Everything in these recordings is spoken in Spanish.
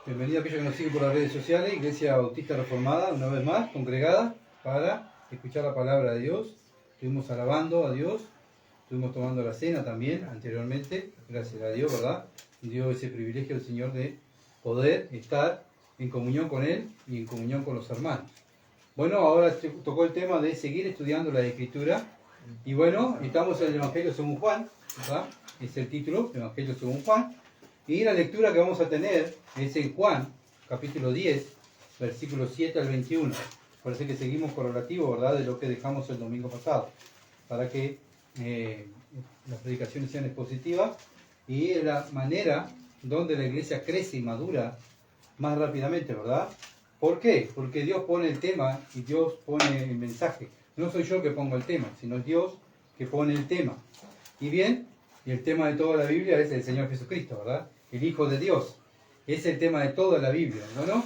Bienvenido a aquellos que nos siguen por las redes sociales. Iglesia Bautista Reformada, una vez más, congregada para escuchar la palabra de Dios. Estuvimos alabando a Dios, estuvimos tomando la cena también anteriormente, gracias a Dios, ¿verdad? Y dio ese privilegio al Señor de poder estar en comunión con Él y en comunión con los hermanos. Bueno, ahora tocó el tema de seguir estudiando la Escritura. Y bueno, estamos en el Evangelio según Juan, ¿verdad? Es el título, Evangelio según Juan. Y la lectura que vamos a tener es en Juan, capítulo 10, versículos 7 al 21. Parece que seguimos correlativo, ¿verdad?, de lo que dejamos el domingo pasado, para que las predicaciones sean expositivas y la manera donde la iglesia crece y madura más rápidamente, ¿verdad? ¿Por qué? Porque Dios pone el tema y Dios pone el mensaje. No soy yo que pongo el tema, sino es Dios que pone el tema. Y bien, y el tema de toda la Biblia es el Señor Jesucristo, ¿verdad? El Hijo de Dios. Es el tema de toda la Biblia, ¿no?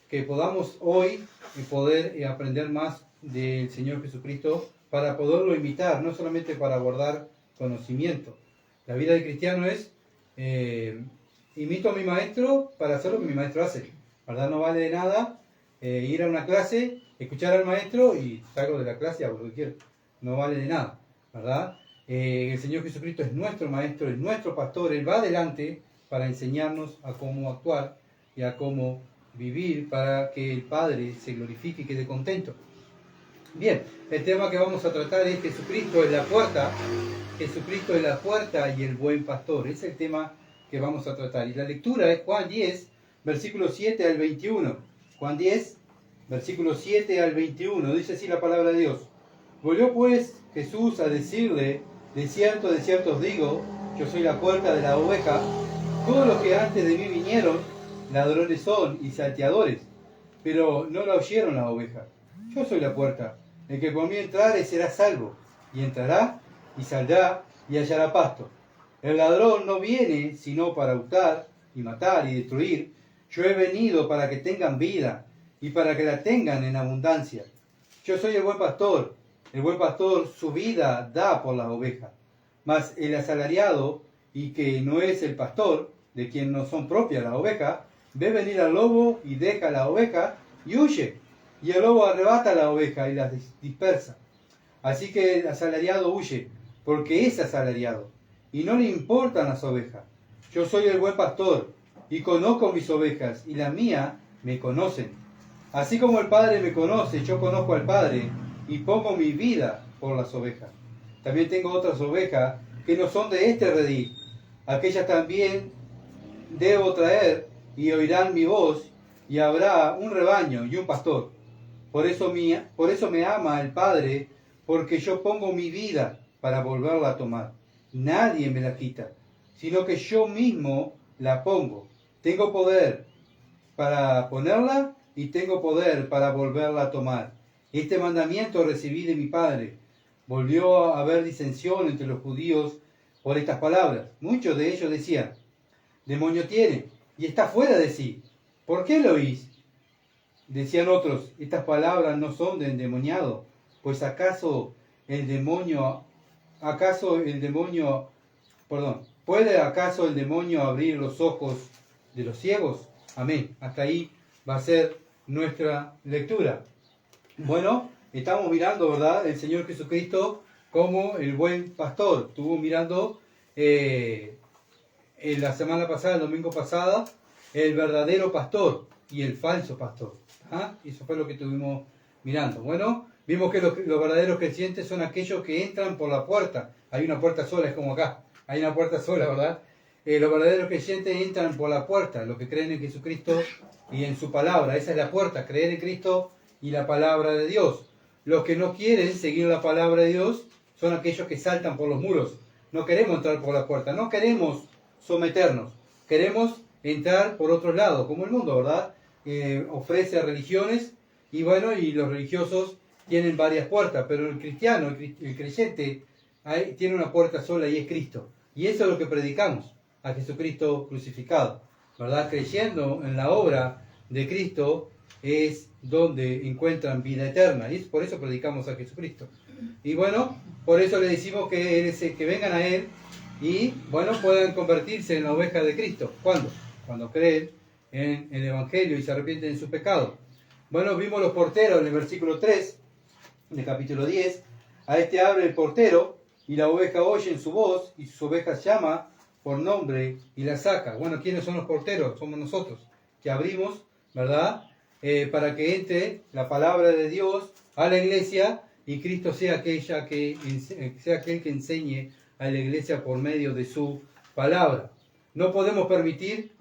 Que podamos hoy poder aprender más del Señor Jesucristo para poderlo imitar, no solamente para guardar conocimiento. La vida del cristiano es, imito a mi maestro para hacer lo que mi maestro hace, ¿verdad? No vale de nada ir a una clase, escuchar al maestro y salgo de la clase y hago lo que quiero. No vale de nada, ¿verdad? El Señor Jesucristo es nuestro maestro, es nuestro pastor, Él va adelante para enseñarnos a cómo actuar y a cómo vivir para que el Padre se glorifique y quede contento. Bien, el tema que vamos a tratar es Jesucristo es la puerta. Jesucristo es la puerta y el buen pastor. Es el tema que vamos a tratar. Y la lectura es Juan 10, versículos 7 al 21. Juan 10, versículos 7 al 21. Dice así la palabra de Dios. Volvió pues Jesús a decirle, de cierto os digo, yo soy la puerta de la oveja. Todos los que antes de mí vinieron, ladrones son y salteadores, pero no la oyeron la oveja. Yo soy la puerta. El que por mí entrare será salvo, y entrará y saldrá y hallará pasto. El ladrón no viene sino para hurtar y matar y destruir. Yo he venido para que tengan vida y para que la tengan en abundancia. Yo soy el buen pastor. El buen pastor su vida da por las ovejas. Mas el asalariado, y que no es el pastor, de quien no son propias las ovejas, ve venir al lobo y deja la oveja y huye. Y el lobo arrebata la oveja y las dispersa. Así que el asalariado huye, porque es asalariado, y no le importan las ovejas. Yo soy el buen pastor, y conozco mis ovejas, y las mías me conocen. Así como el Padre me conoce, yo conozco al Padre, y pongo mi vida por las ovejas. También tengo otras ovejas que no son de este redil. Aquellas también debo traer, y oirán mi voz, y habrá un rebaño y un pastor. Por eso me ama el Padre, porque yo pongo mi vida para volverla a tomar. Nadie me la quita, sino que yo mismo la pongo. Tengo poder para ponerla y tengo poder para volverla a tomar. Este mandamiento recibí de mi Padre. Volvió a haber disensión entre los judíos por estas palabras. Muchos de ellos decían, demonio tiene y está fuera de sí. ¿Por qué lo oís? Decían otros, estas palabras no son de endemoniado, pues ¿puede acaso el demonio abrir los ojos de los ciegos? Amén. Hasta ahí va a ser nuestra lectura. Bueno, estamos mirando, ¿verdad?, el Señor Jesucristo como el buen pastor. Estuvo mirando la semana pasada, el domingo pasado, el verdadero pastor y el falso pastor. Eso fue lo que estuvimos mirando. Bueno, vimos que los verdaderos creyentes son aquellos que entran por la puerta. Hay una puerta sola, es como acá. Hay una puerta sola, ¿verdad? Los verdaderos creyentes entran por la puerta, los que creen en Jesucristo y en su palabra. Esa es la puerta, creer en Cristo y la palabra de Dios. Los que no quieren seguir la palabra de Dios son aquellos que saltan por los muros. No queremos entrar por la puerta, no queremos someternos. Queremos entrar por otro lado, como el mundo, ¿verdad? Ofrece religiones y bueno, y los religiosos tienen varias puertas, pero el cristiano, el creyente, tiene una puerta sola y es Cristo. Y eso es lo que predicamos, a Jesucristo crucificado, ¿verdad? Creyendo en la obra de Cristo es donde encuentran vida eterna, y por eso predicamos a Jesucristo. Y bueno, por eso le decimos que vengan a Él y bueno, puedan convertirse en la oveja de Cristo. ¿Cuándo? Cuando creen en el Evangelio y se arrepienten de su pecado. Bueno, vimos los porteros en el versículo 3 del capítulo 10. A este abre el portero y la oveja oye en su voz y sus ovejas llama por nombre y la saca. Bueno, ¿quiénes son los porteros? Somos nosotros, que abrimos, ¿verdad? Para que entre la palabra de Dios a la iglesia y Cristo sea aquel que enseñe a la iglesia por medio de su palabra. No podemos permitir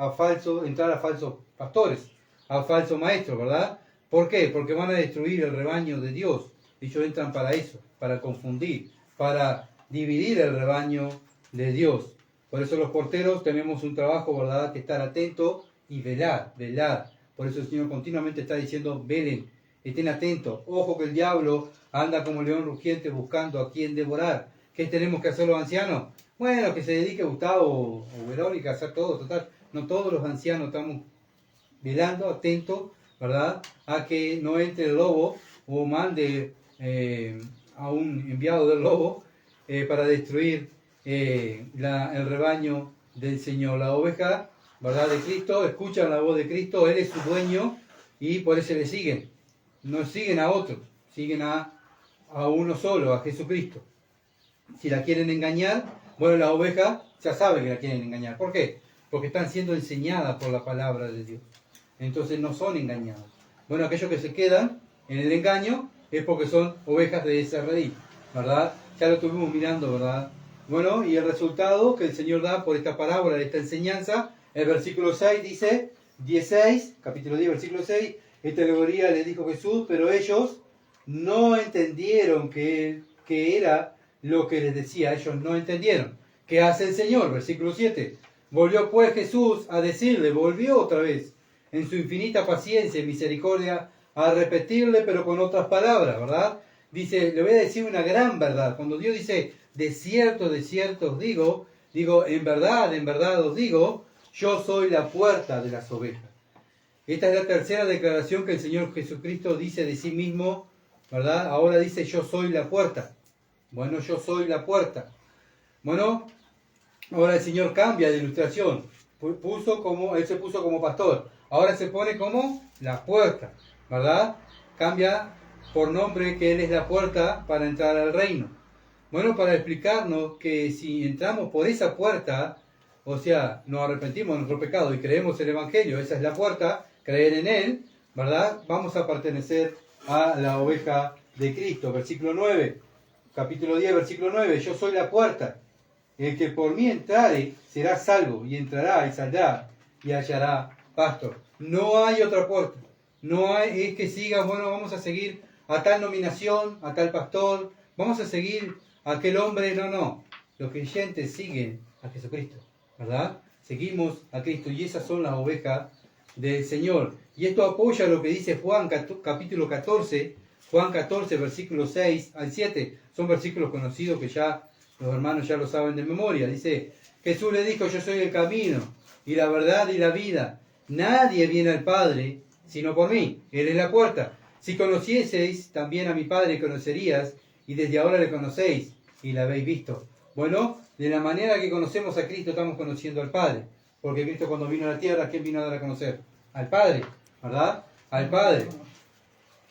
entrar a falsos pastores, a falsos maestros, ¿verdad? ¿Por qué? Porque van a destruir el rebaño de Dios. Ellos entran para eso, para confundir, para dividir el rebaño de Dios. Por eso los porteros tenemos un trabajo, ¿verdad?, que estar atentos y velar. Por eso el Señor continuamente está diciendo, velen, estén atentos. Ojo que el diablo anda como león rugiente buscando a quien devorar. ¿Qué tenemos que hacer los ancianos? Bueno, que se dedique Gustavo o Verónica a hacer todo, total. No todos los ancianos estamos velando, atentos, ¿verdad?, a que no entre el lobo o mande a un enviado del lobo para destruir el rebaño del Señor. La oveja, ¿verdad?, de Cristo, escuchan la voz de Cristo, Él es su dueño y por eso le siguen. No siguen a otros, siguen a uno solo, a Jesucristo. Si la quieren engañar, bueno, la oveja ya sabe que la quieren engañar. ¿Por qué? Porque están siendo enseñadas por la palabra de Dios. Entonces no son engañados. Bueno, aquellos que se quedan en el engaño es porque son ovejas de ese redil, ¿verdad? Ya lo estuvimos mirando, ¿verdad? Bueno, y el resultado que el Señor da por esta parábola, de esta enseñanza, el versículo 6 dice, 16, capítulo 10, versículo 6, esta alegoría le dijo Jesús, pero ellos no entendieron que era lo que les decía, ellos no entendieron. ¿Qué hace el Señor? Versículo 7. Volvió pues Jesús a decirle, volvió otra vez, en su infinita paciencia y misericordia, a repetirle, pero con otras palabras, ¿verdad? Dice, le voy a decir una gran verdad. Cuando Dios dice, de cierto os digo, en verdad os digo, yo soy la puerta de las ovejas. Esta es la tercera declaración que el Señor Jesucristo dice de sí mismo, ¿verdad? Ahora dice, yo soy la puerta. Bueno, yo soy la puerta. Bueno, ahora el Señor cambia de ilustración. Él se puso como pastor. Ahora se pone como la puerta, ¿verdad? Cambia por nombre que Él es la puerta para entrar al reino. Bueno, para explicarnos que si entramos por esa puerta, o sea, nos arrepentimos de nuestro pecado y creemos el Evangelio, esa es la puerta, creer en Él, ¿verdad? Vamos a pertenecer a la oveja de Cristo. Versículo 9, capítulo 10, versículo 9, yo soy la puerta. El que por mí entrare será salvo, y entrará y saldrá y hallará pasto. No hay otra puerta. No hay, es que sigas, bueno, vamos a seguir a tal nominación, a tal pastor, vamos a seguir a aquel hombre. No. Los creyentes siguen a Jesucristo, ¿verdad? Seguimos a Cristo y esas son las ovejas del Señor. Y esto apoya lo que dice Juan capítulo 14, Juan 14, versículos 6 al 7. Son versículos conocidos que ya los hermanos ya lo saben de memoria. Dice, Jesús le dijo, yo soy el camino y la verdad y la vida. Nadie viene al Padre sino por mí. Él es la puerta. Si conocieseis también a mi Padre, conocerías, y desde ahora le conocéis y la habéis visto. Bueno, de la manera que conocemos a Cristo estamos conociendo al Padre. Porque Cristo cuando vino a la tierra, ¿a quién vino a dar a conocer? Al Padre, ¿verdad? Al Padre.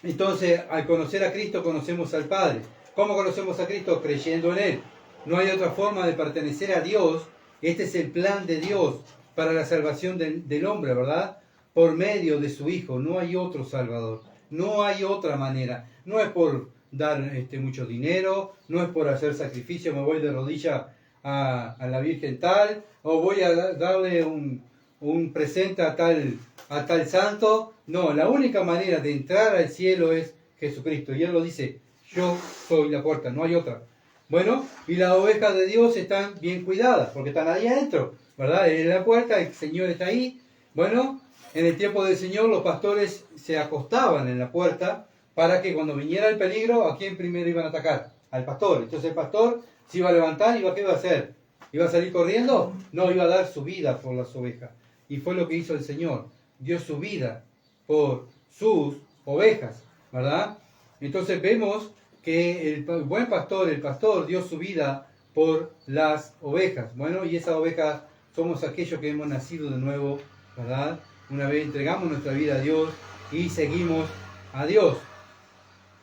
Entonces, al conocer a Cristo, conocemos al Padre. ¿Cómo conocemos a Cristo? Creyendo en Él. No hay otra forma de pertenecer a Dios. Este es el plan de Dios para la salvación del hombre, ¿verdad? Por medio de su Hijo. No hay otro Salvador. No hay otra manera. No es por dar mucho dinero, no es por hacer sacrificio, me voy de rodilla a la Virgen tal, o voy a darle un presente a tal santo. No, la única manera de entrar al cielo es Jesucristo. Y Él lo dice, yo soy la puerta, no hay otra. Bueno, y las ovejas de Dios están bien cuidadas, porque están ahí adentro, ¿verdad? En la puerta, el Señor está ahí. Bueno, en el tiempo del Señor los pastores se acostaban en la puerta para que cuando viniera el peligro, ¿a quién primero iban a atacar? Al pastor. Entonces el pastor se iba a levantar y ¿qué iba a hacer? ¿Iba a salir corriendo? No, iba a dar su vida por las ovejas. Y fue lo que hizo el Señor. Dio su vida por sus ovejas, ¿verdad? Entonces vemos que el buen pastor, el pastor, dio su vida por las ovejas. Bueno, y esas ovejas somos aquellos que hemos nacido de nuevo, ¿verdad? una vez entregamos nuestra vida a Dios y seguimos a Dios.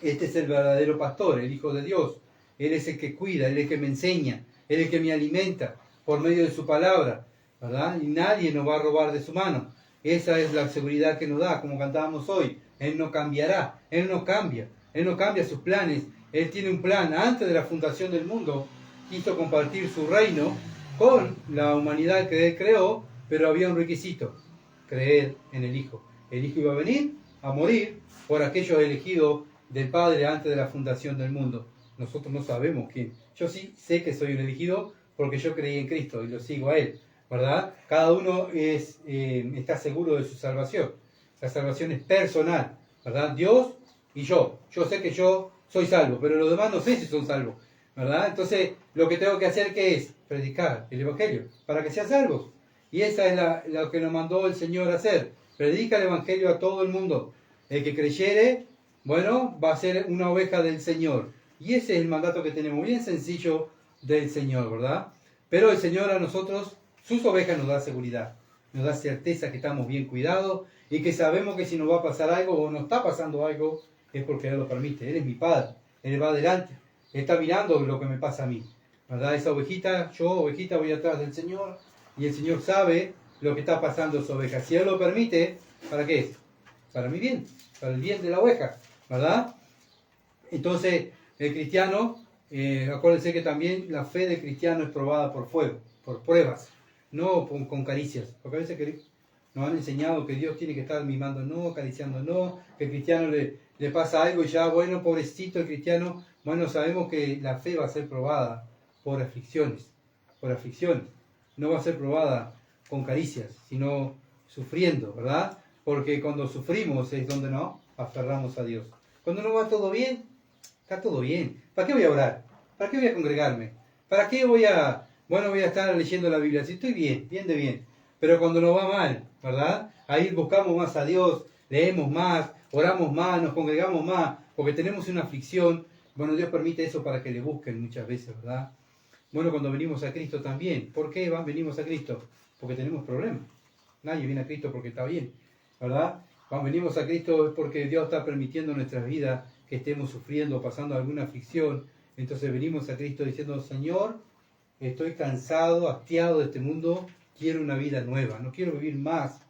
Este es el verdadero pastor, el Hijo de Dios. Él es el que cuida, Él es el que me enseña, Él es el que me alimenta por medio de su palabra, ¿verdad? Y nadie nos va a robar de su mano. Esa es la seguridad que nos da, como cantábamos hoy. Él no cambiará, Él no cambia sus planes. Él tiene un plan. Antes de la fundación del mundo, quiso compartir su reino con la humanidad que Él creó, pero había un requisito: creer en el Hijo. El Hijo iba a venir a morir por aquellos elegidos del Padre antes de la fundación del mundo. Nosotros no sabemos quién. Yo sí sé que soy un elegido porque yo creí en Cristo y lo sigo a Él, ¿verdad? Cada uno está seguro de su salvación. La salvación es personal, ¿verdad? Dios y yo. Yo sé que yo soy salvo, pero los demás no sé si son salvos, ¿verdad? Entonces, lo que tengo que hacer, ¿qué es? Predicar el Evangelio para que sean salvos. Y esa es lo que nos mandó el Señor a hacer. Predica el Evangelio a todo el mundo. El que creyere, bueno, va a ser una oveja del Señor. Y ese es el mandato que tenemos, bien sencillo del Señor, ¿verdad? Pero el Señor a nosotros, sus ovejas, nos da seguridad. Nos da certeza que estamos bien cuidados y que sabemos que si nos va a pasar algo o nos está pasando algo, es porque Él lo permite. Él es mi Padre. Él va adelante. Él está mirando lo que me pasa a mí, ¿verdad? Esa ovejita, yo, ovejita, voy atrás del Señor y el Señor sabe lo que está pasando a su oveja. Si Él lo permite, ¿para qué es? Para mi bien, para el bien de la oveja, ¿verdad? Entonces, el cristiano, acuérdense que también la fe del cristiano es probada por fuego, por pruebas, no con caricias. Porque a veces nos han enseñado que Dios tiene que estar mimando, no, acariciando, no, que el cristiano le pasa algo y ya, bueno, pobrecito el cristiano. Bueno, sabemos que la fe va a ser probada por aflicciones, por aflicciones. No va a ser probada con caricias, sino sufriendo, ¿verdad? Porque cuando sufrimos es donde nos aferramos a Dios. Cuando no va todo bien, está todo bien. ¿Para qué voy a orar? ¿Para qué voy a congregarme? ¿Para qué voy a estar leyendo la Biblia? Si estoy bien, bien de bien. Pero cuando nos va mal, ¿verdad? Ahí buscamos más a Dios, leemos más, oramos más, nos congregamos más, porque tenemos una aflicción. Bueno, Dios permite eso para que le busquen muchas veces, ¿verdad? Bueno, cuando venimos a Cristo también. ¿Por qué venimos a Cristo? Porque tenemos problemas. Nadie viene a Cristo porque está bien, ¿verdad? Cuando venimos a Cristo es porque Dios está permitiendo en nuestras vidas que estemos sufriendo, pasando alguna aflicción. Entonces venimos a Cristo diciendo: Señor, estoy cansado, hastiado de este mundo, quiero una vida nueva, no quiero vivir más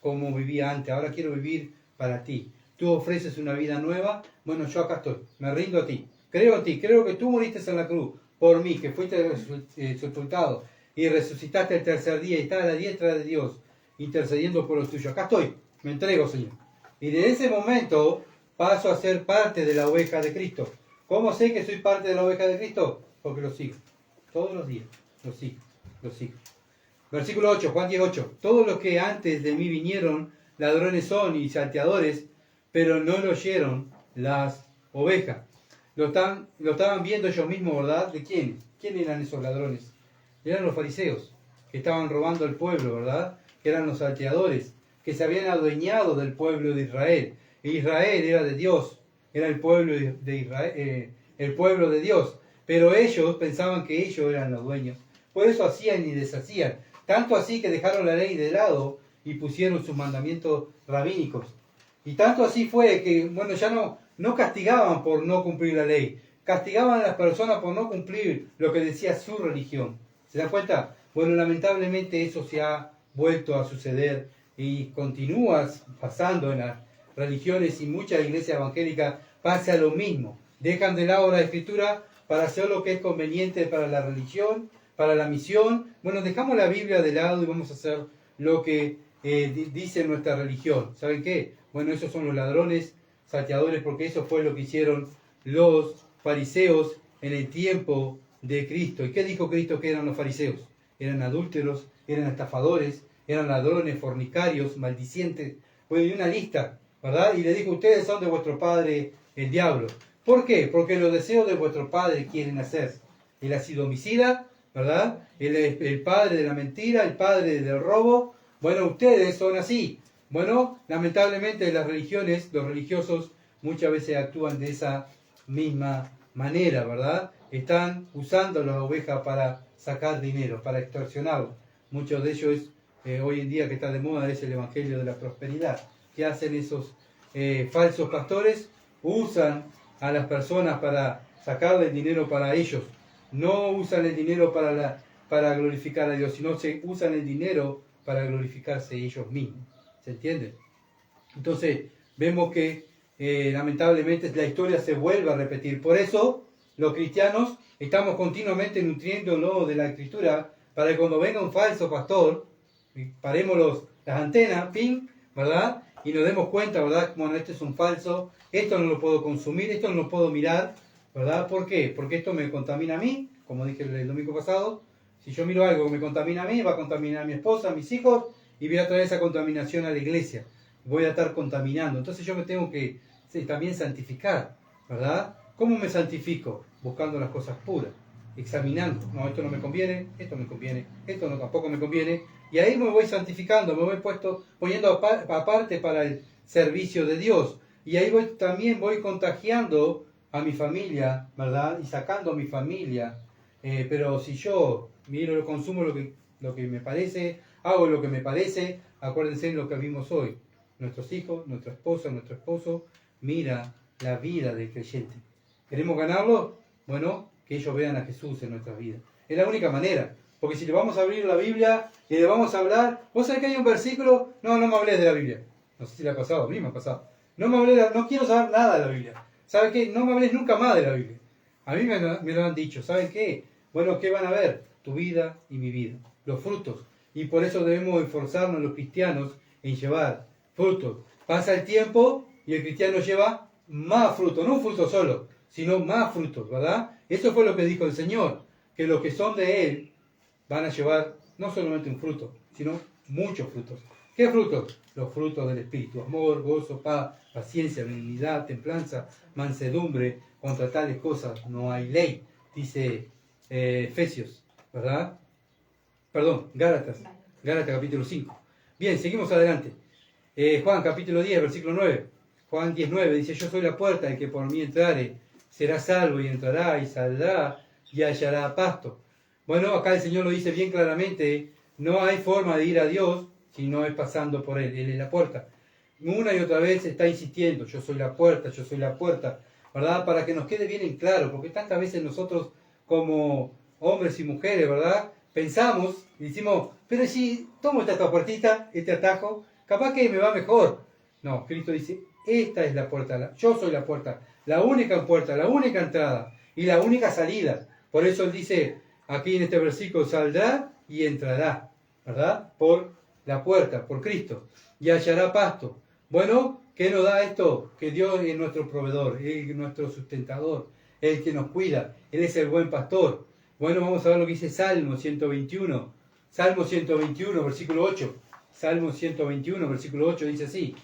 como vivía antes, ahora quiero vivir para ti. Tú ofreces una vida nueva, bueno, yo acá estoy, me rindo a ti, creo en ti, creo que tú moriste en la cruz por mí, que fuiste sepultado y resucitaste el tercer día y estás a la diestra de Dios intercediendo por los tuyos. Acá estoy, me entrego, Señor. Y de ese momento paso a ser parte de la oveja de Cristo. ¿Cómo sé que soy parte de la oveja de Cristo? Porque lo sigo. Todos los días. Lo sigo. Versículo 8, Juan 18. Todos los que antes de mí vinieron, ladrones son y salteadores, pero no lo oyeron las ovejas. Lo estaban viendo ellos mismos, ¿verdad? ¿De quién? ¿Quién eran esos ladrones? Eran los fariseos, que estaban robando al pueblo, ¿verdad? Que eran los salteadores, que se habían adueñado del pueblo de Israel. E Israel era de Dios, era el pueblo de Israel, el pueblo de Dios. Pero ellos pensaban que ellos eran los dueños. Por eso hacían y deshacían. Tanto así que dejaron la ley de lado y pusieron sus mandamientos rabínicos. Y tanto así fue que, bueno, ya no castigaban por no cumplir la ley. Castigaban a las personas por no cumplir lo que decía su religión. ¿Se dan cuenta? Bueno, lamentablemente eso se ha vuelto a suceder y continúa pasando en las religiones, y muchas iglesias evangélicas pasa lo mismo. Dejan de lado la escritura para hacer lo que es conveniente para la religión, para la misión. Bueno, dejamos la Biblia de lado y vamos a hacer lo que dice nuestra religión. ¿Saben qué? Bueno, esos son los ladrones, salteadores, porque eso fue lo que hicieron los fariseos en el tiempo de Cristo. ¿Y qué dijo Cristo que eran los fariseos? Eran adúlteros, eran estafadores, eran ladrones, fornicarios, maldicientes. Pues dio una lista, ¿verdad? Y le dijo: ustedes son de vuestro padre el diablo. ¿Por qué? Porque los deseos de vuestro padre quieren hacer. Él ha sido homicida, ¿verdad? Él es el padre de la mentira, el padre del robo. Bueno, ustedes son así. Bueno, lamentablemente las religiones, los religiosos muchas veces actúan de esa misma manera, ¿verdad? Están usando a las ovejas para sacar dinero, para extorsionarlos. Muchos de ellos hoy en día que está de moda es el evangelio de la prosperidad. ¿Qué hacen esos falsos pastores? Usan a las personas para sacarle dinero para ellos. No usan el dinero para glorificar a Dios, sino se usan el dinero para glorificarse ellos mismos. ¿Se entiende? Entonces, vemos que lamentablemente la historia se vuelve a repetir. Por eso, los cristianos estamos continuamente nutriéndonos de la Escritura para que cuando venga un falso pastor, paremos las antenas, ping, ¿verdad? Y nos demos cuenta, ¿verdad? Bueno, este es un falso, esto no lo puedo consumir, esto no lo puedo mirar, ¿verdad? ¿Por qué? Porque esto me contamina a mí, como dije el domingo pasado. Si yo miro algo que me contamina a mí, va a contaminar a mi esposa, a mis hijos, y voy a traer esa contaminación a la iglesia. Voy a estar contaminando. Entonces yo me tengo que también santificar, ¿verdad? ¿Cómo me santifico? Buscando las cosas puras, examinando. No, esto no me conviene, esto me conviene, esto no tampoco me conviene. Y ahí me voy santificando, me voy poniendo aparte para el servicio de Dios. Y ahí también voy contagiando a mi familia, ¿verdad? Y sacando a mi familia. Pero si yo miro, consumo lo que me parece, hago lo que me parece, acuérdense en lo que vimos hoy. Nuestros hijos, nuestra esposa, nuestro esposo, mira la vida del creyente. ¿Queremos ganarlo? Bueno, que ellos vean a Jesús en nuestras vidas. Es la única manera. Porque si le vamos a abrir la Biblia y le vamos a hablar, ¿vos sabés que hay un versículo? No me hables de la Biblia. No sé si le ha pasado, a mí me ha pasado. No quiero saber nada de la Biblia. ¿Saben qué? No me hables nunca más de la Biblia. A mí me lo han dicho. ¿Saben qué? Bueno, ¿qué van a ver? Tu vida y mi vida. Los frutos. Y por eso debemos esforzarnos los cristianos en llevar frutos. Pasa el tiempo y el cristiano lleva más frutos. No un fruto solo, sino más frutos, ¿verdad? Eso fue lo que dijo el Señor. Que los que son de Él van a llevar no solamente un fruto, sino muchos frutos. ¿Qué frutos? Los frutos del Espíritu. Amor, gozo, paz, paciencia, benignidad, templanza, mansedumbre. Contra tales cosas no hay ley. Dice Efesios, ¿verdad? Perdón, Gálatas capítulo 5. Bien, seguimos adelante. Juan capítulo 10, versículo 9. Juan 10:9 dice: yo soy la puerta, el que por mí entrare será salvo, y entrará y saldrá y hallará pasto. Bueno, acá el Señor lo dice bien claramente: no hay forma de ir a Dios si no es pasando por Él. Él es la puerta. Una y otra vez está insistiendo: yo soy la puerta, ¿verdad? Para que nos quede bien en claro, porque tantas veces nosotros como hombres y mujeres, ¿verdad? Pensamos y decimos: pero si tomo esta puertita, este atajo, capaz que me va mejor. No, Cristo dice: esta es la puerta, yo soy la puerta, la única entrada y la única salida. Por eso Él dice aquí en este versículo: saldrá y entrará, ¿verdad? Por la puerta, por Cristo, y hallará pasto. Bueno, ¿qué nos da esto? Que Dios es nuestro proveedor, Él es nuestro sustentador, Él que nos cuida, Él es el buen pastor. Bueno, vamos a ver lo que dice Salmo 121. Salmo 121, versículo 8. Salmo 121, versículo 8 dice así: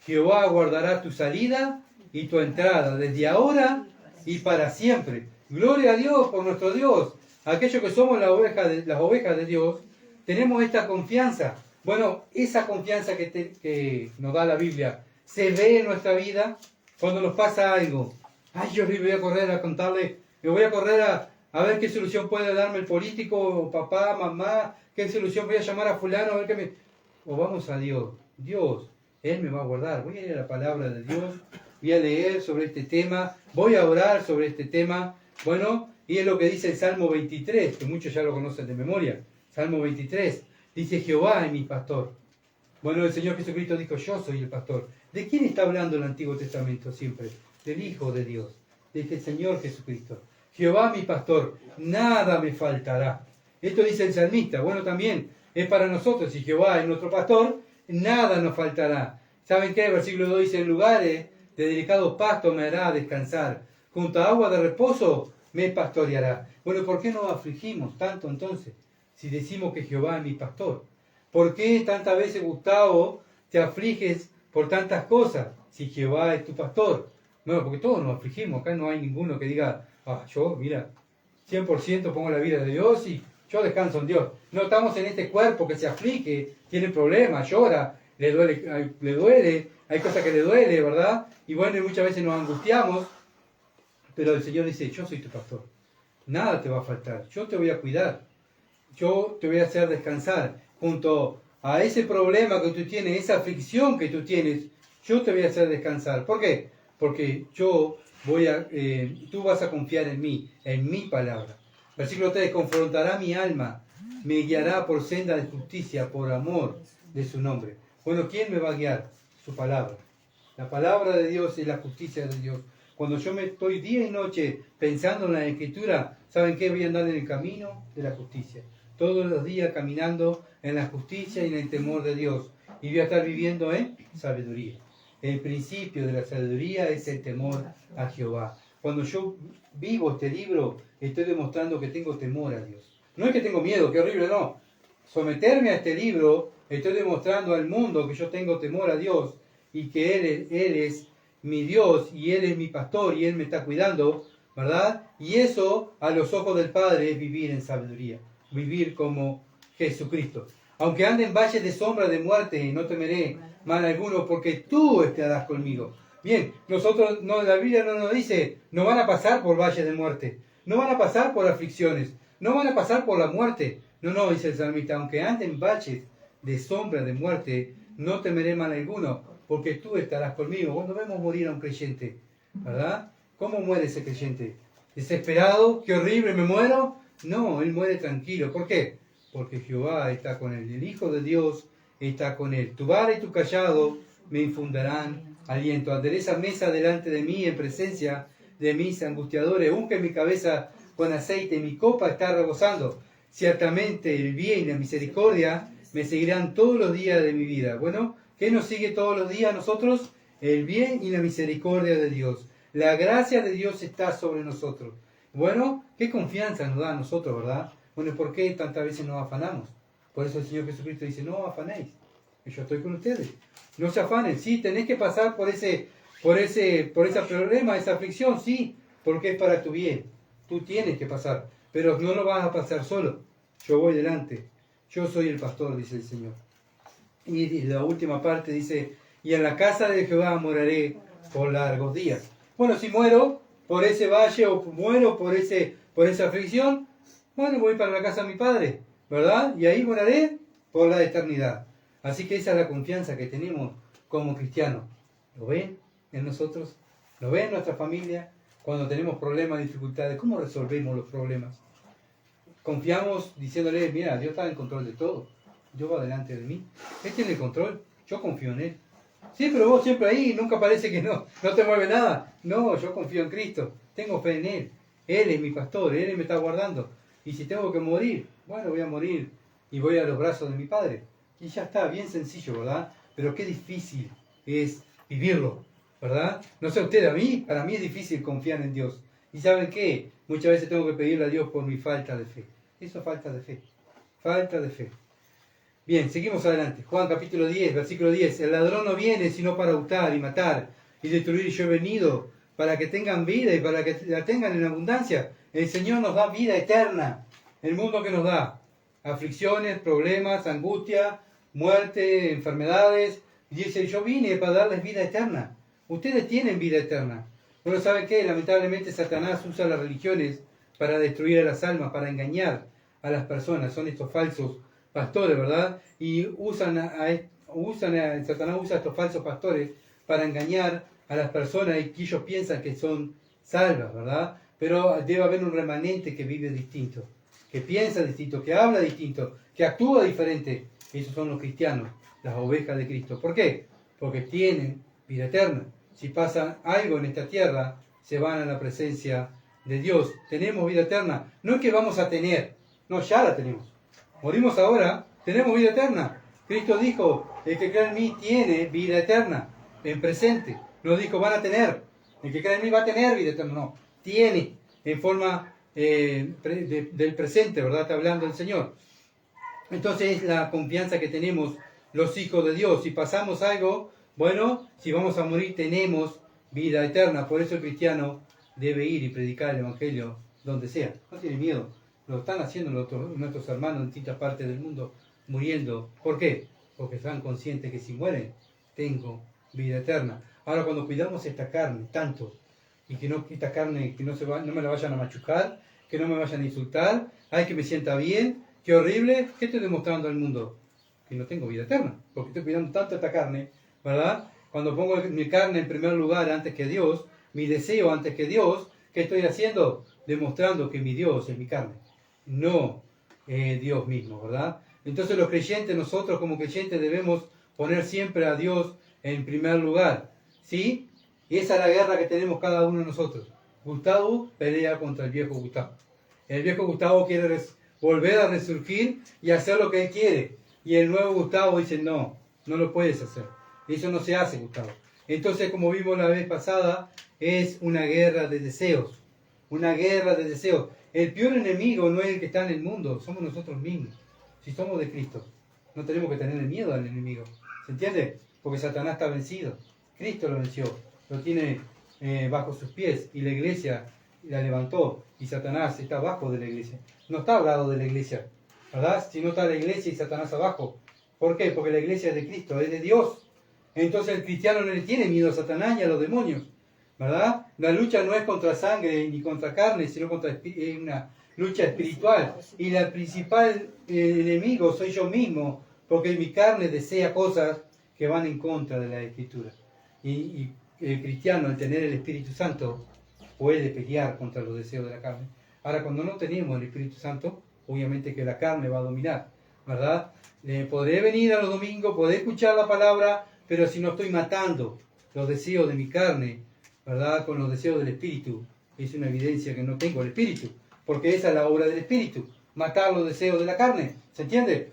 Jehová guardará tu salida y tu entrada desde ahora y para siempre. Gloria a Dios por nuestro Dios. Aquellos que somos las ovejas de Dios, tenemos esta confianza. Bueno, esa confianza que nos da la Biblia, se ve en nuestra vida cuando nos pasa algo. Ay, yo me voy a correr a contarle, me voy a correr a ver qué solución puede darme el político, papá, mamá, qué solución voy a llamar a fulano, a ver qué me... O vamos a Dios. Dios, Él me va a guardar. Voy a ir a la palabra de Dios, voy a leer sobre este tema, voy a orar sobre este tema. Bueno, y es lo que dice el Salmo 23, que muchos ya lo conocen de memoria. Salmo 23, dice: Jehová es mi pastor. Bueno, el Señor Jesucristo dijo: yo soy el pastor. ¿De quién está hablando el Antiguo Testamento siempre? Del Hijo de Dios, del Señor Jesucristo. Jehová mi pastor, nada me faltará. Esto dice el salmista. Bueno, también es para nosotros. Si Jehová es nuestro pastor, nada nos faltará. ¿Saben qué? El versículo 2 dice: en lugares de delicados pastos me hará descansar. Junto a agua de reposo me pastoreará. Bueno, ¿por qué nos afligimos tanto entonces? Si decimos que Jehová es mi pastor. ¿Por qué tantas veces, Gustavo, te afliges por tantas cosas si Jehová es tu pastor? Bueno, porque todos nos afligimos. Acá no hay ninguno que diga: yo, mira, 100% pongo la vida de Dios y yo descanso en Dios. No estamos en este cuerpo que se aflige, tiene problemas, llora, le duele, hay cosas que le duele, ¿verdad? Y bueno, y muchas veces nos angustiamos, pero el Señor dice: yo soy tu pastor. Nada te va a faltar, yo te voy a cuidar, yo te voy a hacer descansar junto a ese problema que tú tienes, esa aflicción que tú tienes, yo te voy a hacer descansar. ¿Por qué? Porque tú vas a confiar en mí, en mi palabra. Versículo 3, confrontará mi alma, me guiará por senda de justicia, por amor de su nombre. Bueno, ¿quién me va a guiar? Su palabra. La palabra de Dios es la justicia de Dios. Cuando yo me estoy día y noche pensando en la Escritura, ¿saben qué? Voy a andar en el camino de la justicia. Todos los días caminando en la justicia y en el temor de Dios. Y voy a estar viviendo en sabiduría. El principio de la sabiduría es el temor a Jehová. Cuando yo vivo este libro, estoy demostrando que tengo temor a Dios. No es que tengo miedo, qué horrible, no. Someterme a este libro, estoy demostrando al mundo que yo tengo temor a Dios y que Él es mi Dios y Él es mi pastor y Él me está cuidando, ¿verdad? Y eso a los ojos del Padre es vivir en sabiduría, vivir como Jesucristo. Aunque ande en valles de sombra de muerte, no temeré mal alguno, porque tú estarás conmigo. Bien, la Biblia no nos dice, no van a pasar por valles de muerte, no van a pasar por aflicciones, no van a pasar por la muerte. No, dice el salmista, aunque ande en valles de sombra de muerte, no temeré mal alguno, porque tú estarás conmigo. Cuando vemos morir a un creyente, ¿verdad? ¿Cómo muere ese creyente? ¿Desesperado? ¿Qué horrible, me muero? No, él muere tranquilo. ¿Por qué? Porque Jehová está con él. El Hijo de Dios está con él. Tu vara y tu callado me infundarán aliento. Adereza mesa delante de mí en presencia de mis angustiadores. Unge mi cabeza con aceite. Mi copa está rebosando. Ciertamente el bien y la misericordia me seguirán todos los días de mi vida. Bueno, ¿qué nos sigue todos los días a nosotros? El bien y la misericordia de Dios. La gracia de Dios está sobre nosotros. Bueno, qué confianza nos da a nosotros, ¿verdad? Bueno, ¿por qué tantas veces nos afanamos? Por eso el Señor Jesucristo dice, no afanéis, yo estoy con ustedes. No se afanen, sí, tenés que pasar por ese problema, esa aflicción, sí, porque es para tu bien. Tú tienes que pasar, pero no lo vas a pasar solo. Yo voy delante. Yo soy el pastor, dice el Señor. Y la última parte dice, y en la casa de Jehová moraré por largos días. Bueno, si muero por ese valle o muero por esa aflicción, bueno, voy para la casa de mi Padre, ¿verdad? Y ahí moraré por la eternidad. Así que esa es la confianza que tenemos como cristianos. ¿Lo ven en nosotros? ¿Lo ven en nuestra familia? Cuando tenemos problemas, dificultades, ¿cómo resolvemos los problemas? Confiamos diciéndole, mira, Dios está en control de todo. Dios va delante de mí. Él tiene el control. Yo confío en Él. Sí, pero vos siempre ahí, nunca parece que no te mueve nada. No, yo confío en Cristo. Tengo fe en Él. Él es mi pastor. Él me está guardando. Y si tengo que morir, bueno, voy a morir. Y voy a los brazos de mi Padre. Y ya está, bien sencillo, ¿verdad? Pero qué difícil es vivirlo, ¿verdad? No sé usted, para mí es difícil confiar en Dios. ¿Y saben qué? Muchas veces tengo que pedirle a Dios por mi falta de fe. Eso es falta de fe. Falta de fe. Bien, seguimos adelante. Juan capítulo 10, versículo 10. El ladrón no viene sino para hurtar y matar y destruir. Yo he venido para que tengan vida y para que la tengan en abundancia. El Señor nos da vida eterna. El mundo que nos da aflicciones, problemas, angustia, muerte, enfermedades. Y dice, yo vine para darles vida eterna. Ustedes tienen vida eterna. Pero ¿saben qué? Lamentablemente Satanás usa las religiones para destruir a las almas, para engañar a las personas. Son estos falsos pastores, ¿verdad? Y Satanás usa a estos falsos pastores para engañar a las personas y que ellos piensan que son salvas, ¿verdad? Pero debe haber un remanente que vive distinto, que piensa distinto, que habla distinto, que actúa diferente. Esos son los cristianos, las ovejas de Cristo. ¿Por qué? Porque tienen vida eterna. Si pasa algo en esta tierra, se van a la presencia de Dios. Tenemos vida eterna. No es que vamos a tener, no, ya la tenemos. Morimos ahora, tenemos vida eterna. Cristo dijo, el que cree en mí tiene vida eterna, en presente. No dijo, van a tener. El que cree en mí va a tener vida eterna. No, tiene, en forma del presente, ¿verdad? Está hablando el Señor. Entonces es la confianza que tenemos los hijos de Dios. Si pasamos algo, bueno, si vamos a morir, tenemos vida eterna. Por eso el cristiano debe ir y predicar el Evangelio donde sea. No tiene miedo. Lo están haciendo nuestros hermanos en distintas partes del mundo, muriendo. ¿Por qué? Porque están conscientes que si mueren, tengo vida eterna. Ahora, cuando cuidamos esta carne tanto, y que esta carne que no me la vayan a machucar, que no me vayan a insultar, ay, que me sienta bien, qué horrible, ¿qué estoy demostrando al mundo? que no tengo vida eterna, porque estoy cuidando tanto esta carne, ¿verdad? Cuando pongo mi carne en primer lugar antes que Dios, mi deseo antes que Dios, ¿qué estoy haciendo? Demostrando que mi Dios es mi carne, no Dios mismo, ¿verdad? Entonces los creyentes, nosotros como creyentes debemos poner siempre a Dios en primer lugar, ¿sí? Y esa es la guerra que tenemos cada uno de nosotros. Gustavo pelea contra el viejo Gustavo. El viejo Gustavo quiere volver a resurgir y hacer lo que él quiere. Y el nuevo Gustavo dice, no, no lo puedes hacer. Eso no se hace, Gustavo. Entonces, como vimos la vez pasada, es una guerra de deseos. Una guerra de deseos. El peor enemigo no es el que está en el mundo, somos nosotros mismos. Si somos de Cristo, no tenemos que tener miedo al enemigo. ¿Se entiende? Porque Satanás está vencido. Cristo lo venció. Lo tiene bajo sus pies y la iglesia la levantó. Y Satanás está abajo de la iglesia. No está al lado de la iglesia, ¿verdad? Si no está la iglesia y Satanás abajo. ¿Por qué? Porque la iglesia es de Cristo, es de Dios. Entonces el cristiano no le tiene miedo a Satanás ni a los demonios, ¿verdad? La lucha no es contra sangre ni contra carne, sino contra una lucha espiritual. Y el principal enemigo soy yo mismo, porque mi carne desea cosas que van en contra de la Escritura. Y el cristiano, al tener el Espíritu Santo, puede pelear contra los deseos de la carne. Ahora, cuando no tenemos el Espíritu Santo, obviamente que la carne va a dominar, ¿verdad? Podré venir a los domingos, podré escuchar la palabra, pero si no estoy matando los deseos de mi carne, ¿verdad? Con los deseos del Espíritu, es una evidencia que no tengo el Espíritu, porque esa es la obra del Espíritu, matar los deseos de la carne, ¿se entiende?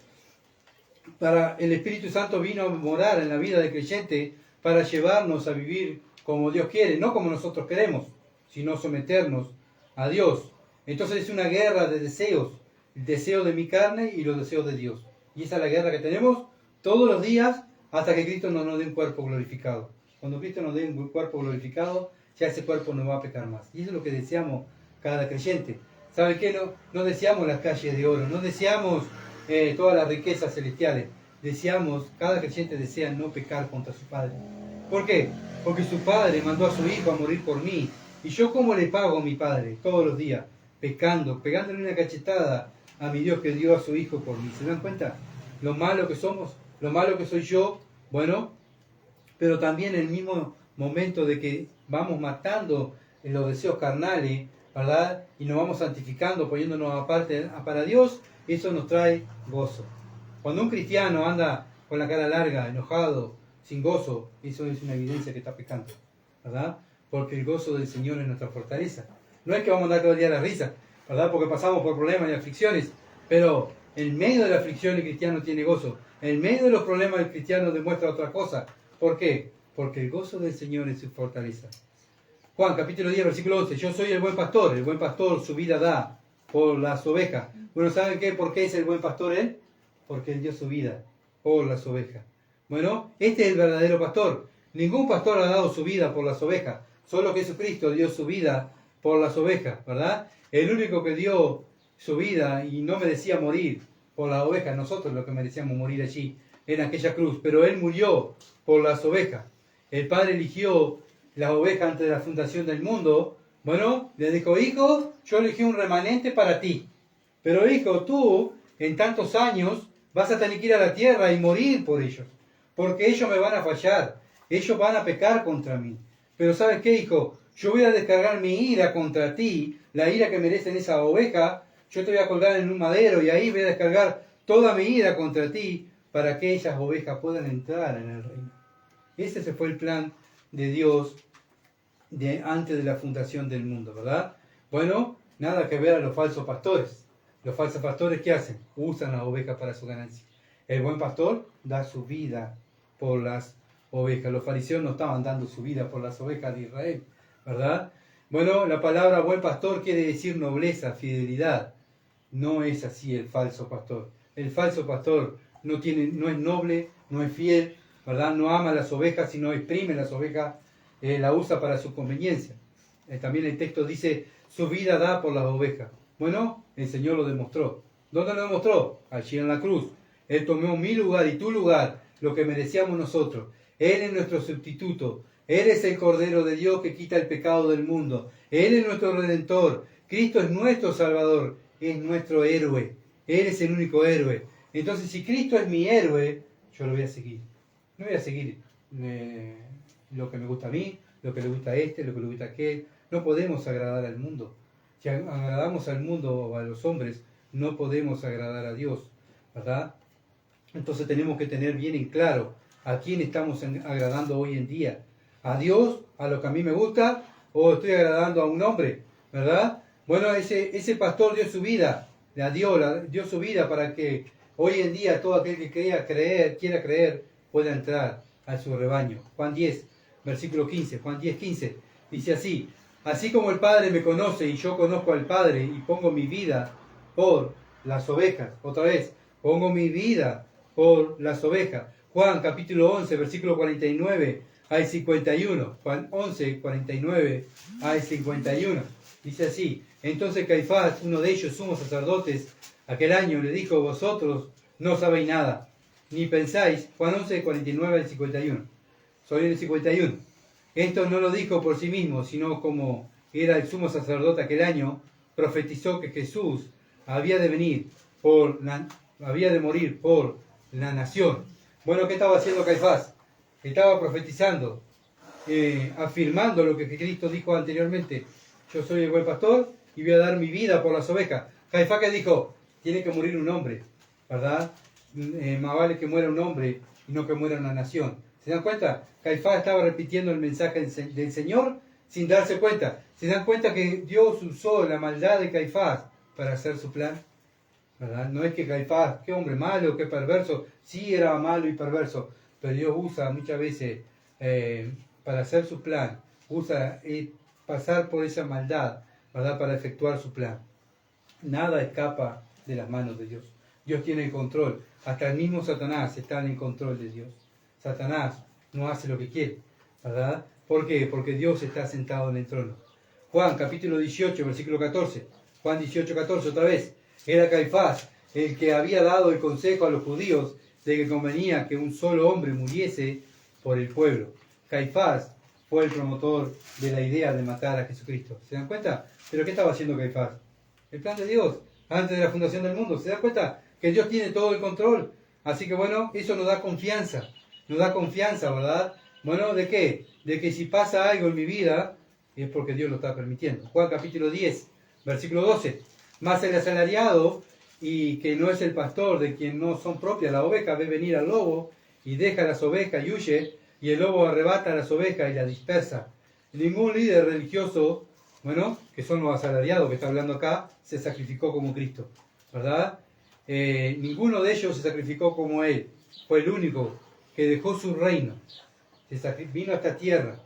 Para el Espíritu Santo vino a morar en la vida del creyente para llevarnos a vivir como Dios quiere, no como nosotros queremos, sino someternos a Dios. Entonces es una guerra de deseos, el deseo de mi carne y los deseos de Dios. Y esa es la guerra que tenemos todos los días hasta que Cristo nos dé un cuerpo glorificado. Cuando Cristo nos dé un cuerpo glorificado, ya ese cuerpo no va a pecar más. Y eso es lo que deseamos cada creyente. ¿Saben qué? No deseamos las calles de oro, no deseamos todas las riquezas celestiales. Deseamos, cada creyente desea no pecar contra su Padre. ¿Por qué? Porque su Padre mandó a su Hijo a morir por mí. ¿Y yo cómo le pago a mi Padre? Todos los días, pecando, pegándole una cachetada a mi Dios que dio a su Hijo por mí. ¿Se dan cuenta? Lo malo que somos, lo malo que soy yo, bueno, pero también en el mismo momento de que vamos matando los deseos carnales, ¿verdad? Y nos vamos santificando, poniéndonos aparte para Dios, eso nos trae gozo. Cuando un cristiano anda con la cara larga, enojado, sin gozo, eso es una evidencia que está pecando, ¿verdad? Porque el gozo del Señor es nuestra fortaleza. No es que vamos a andar todo el día a la risa, ¿verdad? Porque pasamos por problemas y aflicciones, pero en medio de la aflicción el cristiano tiene gozo. En medio de los problemas el cristiano demuestra otra cosa. ¿Por qué? Porque el gozo del Señor es su fortaleza. Juan capítulo 10, versículo 11. Yo soy el buen pastor su vida da por las ovejas. Bueno, ¿saben qué? ¿Por qué es el buen pastor él? Porque él dio su vida por las ovejas. Bueno, este es el verdadero pastor. Ningún pastor ha dado su vida por las ovejas. Solo Jesucristo dio su vida por las ovejas, ¿verdad? El único que dio su vida y no merecía morir por las ovejas, nosotros los que merecíamos morir allí en aquella cruz, pero Él murió por las ovejas. El Padre eligió las ovejas antes de la fundación del mundo. Bueno, le dijo, hijo, yo elegí un remanente para ti. Pero hijo, tú en tantos años vas a tener que ir a la tierra y morir por ellos. Porque ellos me van a fallar. Ellos van a pecar contra mí. Pero ¿sabes qué, hijo? Yo voy a descargar mi ira contra ti, la ira que merecen esa oveja. Yo te voy a colgar en un madero y ahí voy a descargar toda mi ira contra ti para que esas ovejas puedan entrar en el reino. Ese fue el plan de Dios antes de la fundación del mundo, ¿verdad? Bueno, nada que ver a los falsos pastores. Los falsos pastores, ¿qué hacen? Usan las ovejas para su ganancia. El buen pastor da su vida por las ovejas. Los fariseos no estaban dando su vida por las ovejas de Israel, ¿verdad? Bueno, la palabra buen pastor quiere decir nobleza, fidelidad. No es así el falso pastor. El falso pastor no es noble, no es fiel, ¿verdad? No ama las ovejas, sino exprime las ovejas, la usa para su conveniencia. También el texto dice, su vida da por las ovejas. Bueno, el Señor lo demostró. ¿Dónde lo demostró? Allí en la cruz. Él tomó mi lugar y tu lugar, lo que merecíamos nosotros. Él es nuestro sustituto. Él es el Cordero de Dios que quita el pecado del mundo. Él es nuestro Redentor. Cristo es nuestro Salvador. Es nuestro héroe. Él es el único héroe. Entonces, si Cristo es mi héroe, yo lo voy a seguir. No voy a seguir lo que me gusta a mí, lo que le gusta a este, lo que le gusta a aquel. No podemos agradar al mundo. Si agradamos al mundo o a los hombres, no podemos agradar a Dios, ¿verdad? Entonces tenemos que tener bien en claro a quién estamos agradando hoy en día. ¿A Dios? ¿A lo que a mí me gusta? ¿O estoy agradando a un hombre? ¿Verdad? Bueno, ese pastor dio su vida, dio su vida para que hoy en día todo aquel que quiera creer, pueda entrar a su rebaño. Juan 10, versículo 15. Juan 10, 15. Dice así: así como el Padre me conoce y yo conozco al Padre y pongo mi vida por las ovejas. Otra vez, pongo mi vida por las ovejas. Juan capítulo 11, versículo 49 al 51. Juan 11, 49 al 51. Dice así: entonces Caifás, uno de ellos, sumos sacerdotes, aquel año le dijo: vosotros no sabéis nada, ni pensáis. Juan 11, 49 al 51. Soy el 51. Esto no lo dijo por sí mismo, sino como era el sumo sacerdote aquel año, profetizó que Jesús había de morir por la nación. Bueno, ¿qué estaba haciendo Caifás? Estaba profetizando, afirmando lo que Cristo dijo anteriormente: yo soy el buen pastor y voy a dar mi vida por las ovejas. Caifás, ¿qué dijo? Tiene que morir un hombre, ¿verdad? Más vale que muera un hombre y no que muera una nación. ¿Se dan cuenta? Caifás estaba repitiendo el mensaje del Señor sin darse cuenta. ¿Se dan cuenta que Dios usó la maldad de Caifás para hacer su plan? ¿Verdad? No es que Caifás, qué hombre malo, qué perverso. Sí, era malo y perverso, pero Dios usa muchas veces para hacer su plan, usa pasar por esa maldad, ¿verdad? Para efectuar su plan. Nada escapa de las manos de Dios. Dios tiene el control. Hasta el mismo Satanás está en el control de Dios. Satanás no hace lo que quiere, ¿verdad? ¿Por qué? Porque Dios está sentado en el trono. Juan capítulo 18, versículo 14. Juan 18, 14 otra vez. Era Caifás el que había dado el consejo a los judíos de que convenía que un solo hombre muriese por el pueblo. Caifás fue el promotor de la idea de matar a Jesucristo. ¿Se dan cuenta? ¿Pero qué estaba haciendo Caifás? El plan de Dios, antes de la fundación del mundo. ¿Se dan cuenta que Dios tiene todo el control? Así que bueno, eso nos da confianza. Nos da confianza, ¿verdad? Bueno, ¿de qué? De que si pasa algo en mi vida, es porque Dios lo está permitiendo. Juan capítulo 10, versículo 12. Mas el asalariado, y que no es el pastor, de quien no son propias las ovejas, ve venir al lobo y deja las ovejas y huye, y el lobo arrebata a las ovejas y las dispersa. Ningún líder religioso, bueno, que son los asalariados que está hablando acá, se sacrificó como Cristo, ¿verdad? Ninguno de ellos se sacrificó como Él. Fue el único que dejó su reino, vino a esta tierra,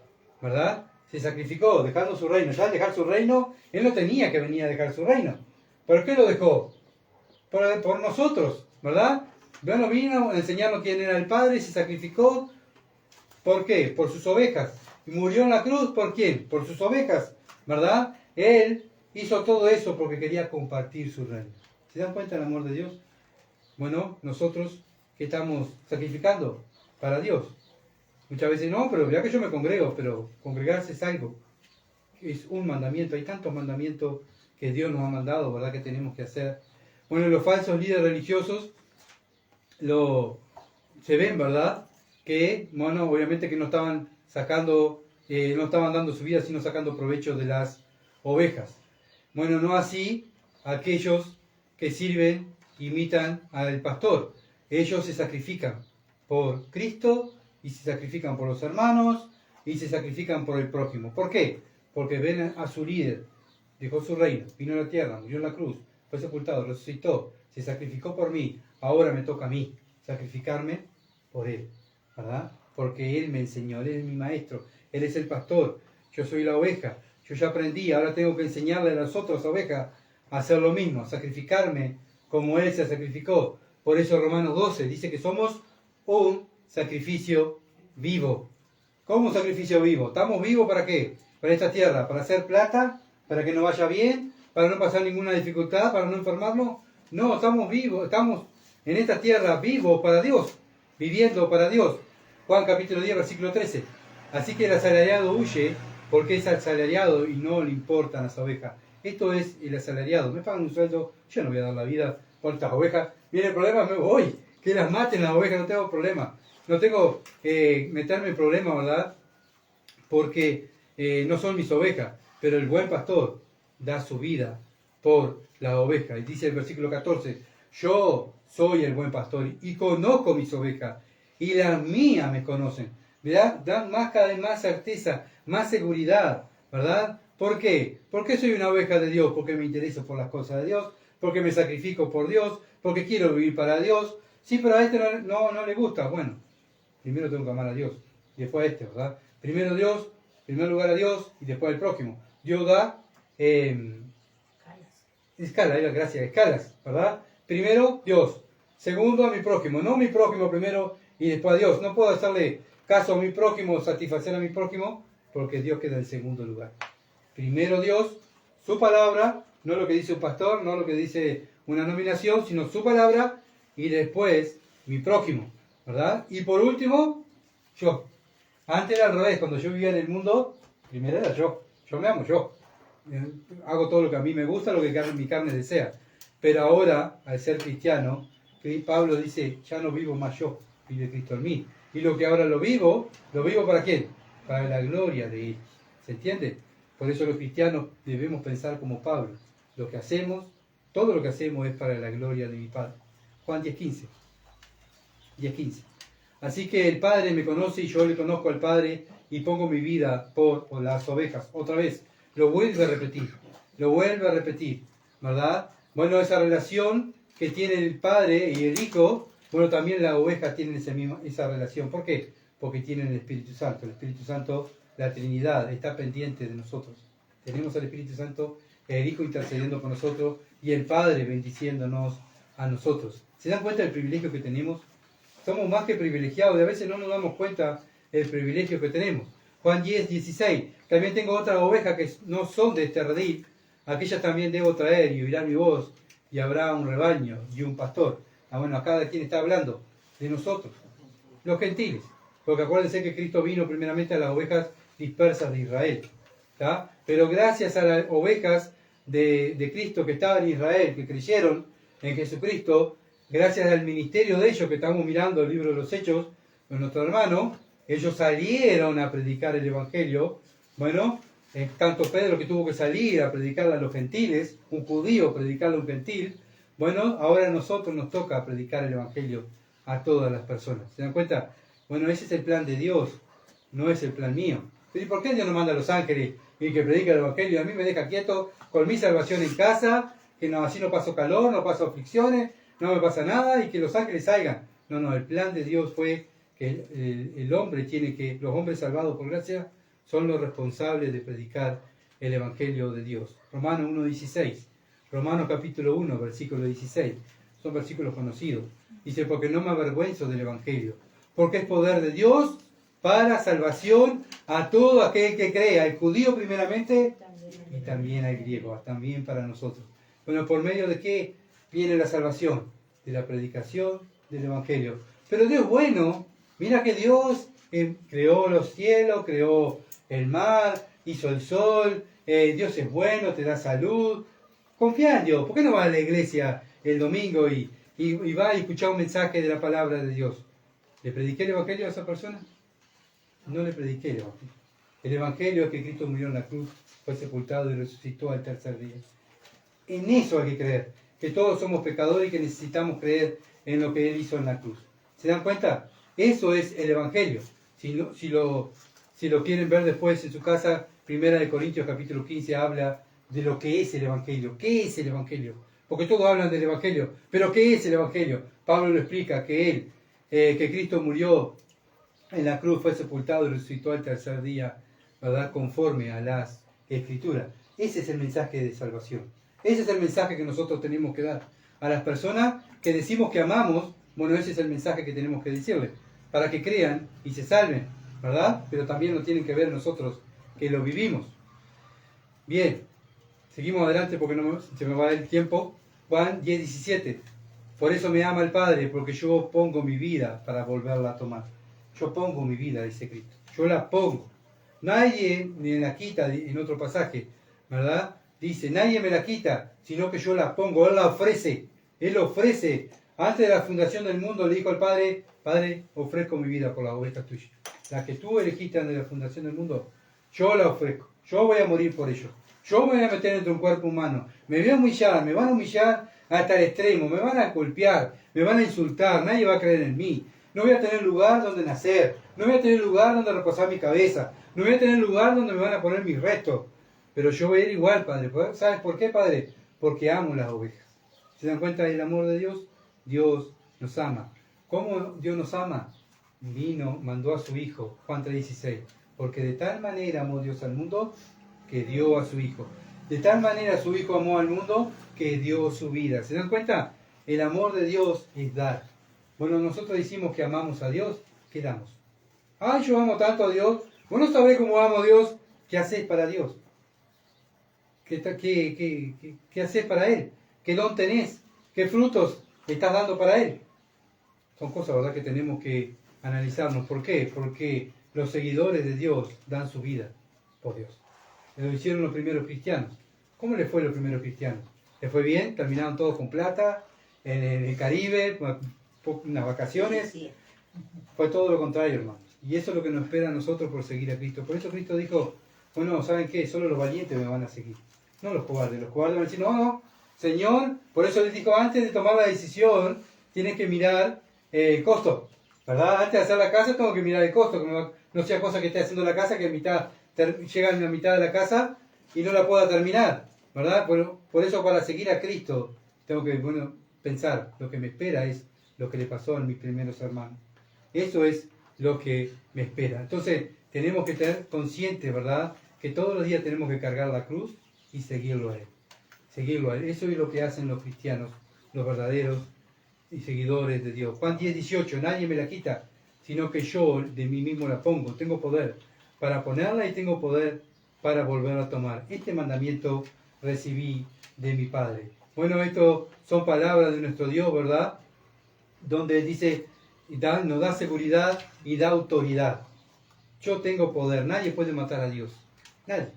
¿verdad? Se sacrificó dejando su reino. Ya al dejar su reino, Él no tenía que venir a dejar su reino. ¿Por qué lo dejó? Por nosotros, ¿verdad? Bueno, vino a enseñarnos quién era el Padre y se sacrificó. ¿Por qué? Por sus ovejas. Y murió en la cruz, ¿por quién? Por sus ovejas, ¿verdad? Él hizo todo eso porque quería compartir su reino. ¿Se dan cuenta del amor de Dios? Bueno, nosotros que estamos sacrificando para Dios. Muchas veces no, pero ya que yo me congrego, pero congregarse es algo, es un mandamiento. Hay tantos mandamientos que Dios nos ha mandado, ¿verdad? Que tenemos que hacer. Bueno, los falsos líderes religiosos se ven, ¿verdad? Que, bueno, obviamente que no estaban no estaban dando su vida, sino sacando provecho de las ovejas. Bueno, no así aquellos que sirven, imitan al pastor. Ellos se sacrifican por Cristo y se sacrifican por los hermanos y se sacrifican por el prójimo. ¿Por qué? Porque ven a su líder, dejó su reino, vino a la tierra, murió en la cruz, fue sepultado, resucitó, se sacrificó por mí, ahora me toca a mí sacrificarme por Él, ¿verdad? Porque Él me enseñó, Él es mi maestro, Él es el pastor, yo soy la oveja, yo ya aprendí, ahora tengo que enseñarle a las otras ovejas a hacer lo mismo, a sacrificarme como Él se sacrificó. Por eso Romanos 12 dice que somos un sacrificio vivo. ¿Cómo un sacrificio vivo? ¿Estamos vivos para qué? Para esta tierra, para hacer plata, para que nos vaya bien, para no pasar ninguna dificultad, para no enfermarnos. No, estamos vivos, estamos en esta tierra vivos para Dios, viviendo para Dios. Juan capítulo 10, versículo 13. Así que el asalariado huye porque es asalariado y no le importan las ovejas. Esto es el asalariado. Me pagan un sueldo, yo no voy a dar la vida por estas ovejas. Viene el problema, me voy. Que las maten las ovejas, no tengo problema. No tengo que meterme en problemas, ¿verdad? Porque no son mis ovejas. Pero el buen pastor da su vida por la oveja. Y dice el versículo 14, yo soy el buen pastor y conozco mis ovejas y las mías me conocen. ¿Verdad? Dan más, cada vez más certeza, más seguridad, ¿verdad? ¿Por qué? Porque soy una oveja de Dios, porque me intereso por las cosas de Dios, porque me sacrifico por Dios, porque quiero vivir para Dios. Sí, pero a este no le gusta. Bueno, primero tengo que amar a Dios, y después a este, ¿verdad? Primero Dios, en primer lugar a Dios, y después al prójimo. Dios da escalas, ¿verdad? Primero Dios, segundo a mi prójimo, no mi prójimo primero y después a Dios. No puedo hacerle caso a mi prójimo, satisfacer a mi prójimo, porque Dios queda en segundo lugar. Primero Dios, su palabra, no lo que dice un pastor, no lo que dice una nominación, sino su palabra, y después mi prójimo, ¿verdad? Y por último, yo. Antes era al revés, cuando yo vivía en el mundo, primero era yo me amo yo. Hago todo lo que a mí me gusta, lo que mi carne desea. Pero ahora, al ser cristiano, Pablo dice, ya no vivo más yo, vive Cristo en mí. Y lo que ahora lo vivo ¿para quién? Para la gloria de Él. ¿Se entiende? Por eso los cristianos debemos pensar como Pablo. Lo que hacemos, todo lo que hacemos es para la gloria de mi Padre. Juan 10:15. 10:15. Así que el Padre me conoce y yo le conozco al Padre y pongo mi vida por las ovejas. Otra vez, lo vuelve a repetir, ¿verdad? Bueno, esa relación que tiene el Padre y el Hijo, bueno, también las ovejas tienen esa relación. ¿Por qué? Porque tienen el Espíritu Santo. El Espíritu Santo, la Trinidad, está pendiente de nosotros. Tenemos al Espíritu Santo, el Hijo intercediendo por nosotros y el Padre bendiciéndonos a nosotros. ¿Se dan cuenta del privilegio que tenemos? Somos más que privilegiados y a veces no nos damos cuenta del privilegio que tenemos. Juan 10:16. También tengo otras ovejas que no son de este redil. Aquellas también debo traer y oirán mi voz y habrá un rebaño y un pastor. Bueno, acá de quién está hablando, de nosotros, los gentiles. Porque acuérdense que Cristo vino primeramente a las ovejas dispersas de Israel. ¿Tá? Pero gracias a las ovejas de Cristo que estaban en Israel, que creyeron en Jesucristo, gracias al ministerio de ellos que estamos mirando el libro de los Hechos, con nuestro hermano, ellos salieron a predicar el Evangelio. Bueno, tanto Pedro que tuvo que salir a predicarle a los gentiles, un judío predicarle a un gentil. Bueno, ahora a nosotros nos toca predicar el Evangelio a todas las personas. ¿Se dan cuenta? Bueno, ese es el plan de Dios, no es el plan mío. ¿Y por qué Dios no manda a los ángeles y que predica el Evangelio? A mí me deja quieto con mi salvación en casa, que no, así no paso calor, no paso aflicciones, no me pasa nada y que los ángeles salgan. No, el plan de Dios fue que el hombre los hombres salvados por gracia son los responsables de predicar el Evangelio de Dios. Romanos 1:16, Romanos capítulo 1, versículo 16, son versículos conocidos. Dice, porque no me avergüenzo del Evangelio, porque es poder de Dios para salvación a todo aquel que crea, al judío primeramente y también al griego, también para nosotros. Bueno, ¿por medio de qué viene la salvación? De la predicación del Evangelio. Pero Dios es bueno. Mira que Dios creó los cielos, creó el mar, hizo el sol. Dios es bueno, te da salud. Confía en Dios. ¿Por qué no vas a la iglesia el domingo y vas a escuchar un mensaje de la palabra de Dios? ¿Le prediqué el Evangelio a esa persona? No le prediqué el Evangelio. El Evangelio es que Cristo murió en la cruz, fue sepultado y resucitó al tercer día. En eso hay que creer, que todos somos pecadores y que necesitamos creer en lo que Él hizo en la cruz. ¿Se dan cuenta? Eso es el Evangelio. Si lo quieren ver después en su casa, 1 Corintios capítulo 15 habla de lo que es el Evangelio. ¿Qué es el Evangelio? Porque todos hablan del Evangelio, pero ¿qué es el Evangelio? Pablo lo explica, que Cristo murió en la cruz, fue sepultado y resucitó al tercer día, ¿verdad? Conforme a las Escrituras. Ese es el mensaje de salvación. Ese es el mensaje que nosotros tenemos que dar a las personas que decimos que amamos. Bueno, ese es el mensaje que tenemos que decirles, para que crean y se salven, ¿verdad? Pero también lo tienen que ver nosotros, que lo vivimos. Bien, seguimos adelante porque se me va el tiempo. Juan 10:17. Por eso me ama el Padre, porque yo pongo mi vida para volverla a tomar. Yo pongo mi vida, dice Cristo. Yo la pongo. Nadie me la quita, en otro pasaje, ¿verdad? Dice, nadie me la quita, sino que yo la pongo. Él la ofrece. Él ofrece. Antes de la fundación del mundo le dijo al Padre, Padre, ofrezco mi vida por las ovejas tuyas. La que tú elegiste antes de la fundación del mundo, yo la ofrezco. Yo voy a morir por ello. Yo me voy a meter dentro de un cuerpo humano. Me voy a humillar, me van a humillar hasta el extremo. Me van a golpear, me van a insultar. Nadie va a creer en mí. No voy a tener lugar donde nacer. No voy a tener lugar donde reposar mi cabeza. No voy a tener lugar donde me van a poner mis restos. Pero yo voy a ir igual, Padre. ¿Sabes por qué, Padre? Porque amo las ovejas. ¿Se dan cuenta del amor de Dios? Dios nos ama. ¿Cómo Dios nos ama? Vino, mandó a su Hijo, Juan 3:16. Porque de tal manera amó Dios al mundo que dio a su Hijo. De tal manera su Hijo amó al mundo que dio su vida. ¿Se dan cuenta? El amor de Dios es dar. Bueno, nosotros decimos que amamos a Dios. ¿Qué damos? Ay, yo amo tanto a Dios. Vos no sabés cómo amo a Dios. ¿Qué haces para Dios? ¿Qué haces para Él? ¿Qué don tenés? ¿Qué frutos le estás dando para Él? Son cosas, ¿verdad?, que tenemos que analizarnos. ¿Por qué? Porque los seguidores de Dios dan su vida por Dios. Lo hicieron los primeros cristianos. ¿Cómo les fue a los primeros cristianos? ¿Les fue bien? ¿Terminaron todos con plata? ¿En el Caribe? ¿Unas vacaciones? Fue todo lo contrario, hermanos. Y eso es lo que nos espera a nosotros por seguir a Cristo. Por eso Cristo dijo, bueno, ¿saben qué? Solo los valientes me van a seguir. No los cobardes. Los cobardes van a decir, no, Señor. Por eso les dijo, antes de tomar la decisión, tienen que mirar el costo. ¿Verdad? Antes de hacer la casa, tengo que mirar el costo. Que no sea cosa que esté haciendo la casa, que llega a la mitad de la casa y no la pueda terminar. ¿Verdad? Por eso, para seguir a Cristo, tengo que, pensar, lo que me espera es lo que le pasó a mis primeros hermanos. Eso es lo que me espera. Entonces, tenemos que tener consciente, ¿verdad?, que todos los días tenemos que cargar la cruz y seguirlo a Él. Seguirlo a Él. Eso es lo que hacen los cristianos, los verdaderos y seguidores de Dios. Juan 10:18, nadie me la quita, sino que yo de mí mismo la pongo. Tengo poder para ponerla y tengo poder para volver a tomar. Este mandamiento recibí de mi Padre. Bueno, esto son palabras de nuestro Dios, ¿verdad?, donde Él dice, nos da seguridad y da autoridad. Yo tengo poder, nadie puede matar a Dios. Nadie.